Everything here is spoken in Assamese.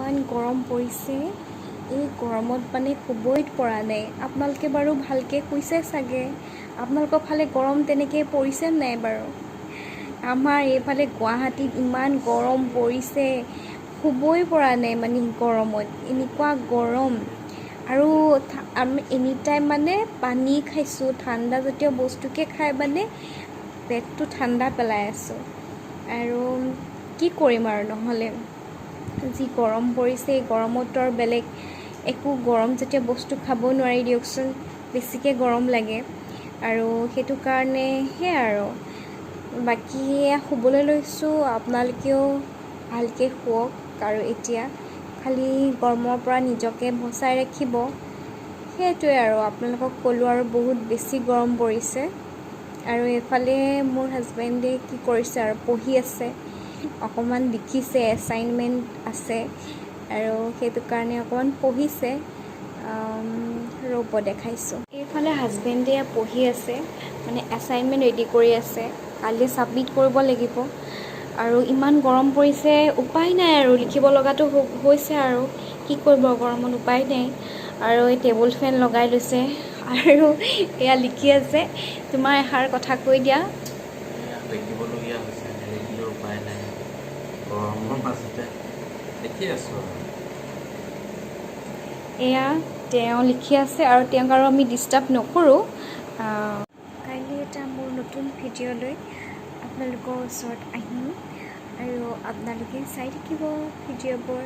ইমান গৰম পৰিছে। এই গৰমত মানে শুবই পৰা নাই। আপোনালোকে বাৰু ভালকৈ শুইছে চাগে। আপোনালোকৰ ফালে গৰম তেনেকৈ পৰিছে নাই বাৰু? আমাৰ এইফালে গুৱাহাটীত ইমান গৰম পৰিছে, শুবই পৰা নাই মানে গৰমত। এনেকুৱা গৰম। আৰু আমি এনি টাইম মানে পানী খাইছোঁ, ঠাণ্ডা জাতীয় বস্তুকে খাই মানে পেটটো ঠাণ্ডা পেলাই আছোঁ। আৰু কি কৰিম আৰু নহ'লে, যি গৰম পৰিছে এই গৰমতো আৰু বেলেগ একো গৰমজাতীয় বস্তু খাব নোৱাৰি দিয়কচোন, বেছিকৈ গৰম লাগে। আৰু সেইটো কাৰণে সেয়াই আৰু বাকী শুবলৈ লৈছোঁ। আপোনালোকেও ভালকৈ শুৱক। আৰু এতিয়া খালি গৰমৰ পৰা নিজকে বচাই ৰাখিব। সেইটোৱে আৰু আপোনালোকক ক'লোঁ। আৰু বহুত বেছি গৰম পৰিছে। আৰু এইফালে মোৰ হাজবেণ্ডে কি কৰিছে আৰু পঢ়ি আছে, অকণমান লিখিছে, এছাইনমেণ্ট আছে আৰু সেইটো কাৰণে অকণমান পঢ়িছে। ৰ'ব দেখাইছোঁ। এইফালে হাজবেণ্ডে পঢ়ি আছে, মানে এছাইনমেণ্ট ৰেডি কৰি আছে, কালি ছাবমিট কৰিব লাগিব। আৰু ইমান গৰম পৰিছে, উপায় নাই আৰু লিখিব লগাটো হৈছে আৰু কি কৰিব, গৰমত উপায় নাই। আৰু এই টেবুল ফেন লগাই লৈছে আৰু এয়া লিখি আছে। তোমাৰ এষাৰ কথা কৈ দিয়া। লিখিবলগীয়া হৈছে, নিলিখিলেও উপায় নাই, গৰমৰ মাজতে লিখি আছোঁ আৰু। এয়া তেওঁ লিখি আছে আৰু তেওঁক আৰু আমি ডিষ্টাৰ্ব নকৰোঁ। কাইলৈ এটা মোৰ নতুন ভিডিঅ' লৈ আপোনালোকৰ ওচৰত আহিম আৰু আপোনালোকে চাই থাকিব ভিডিঅ'বোৰ।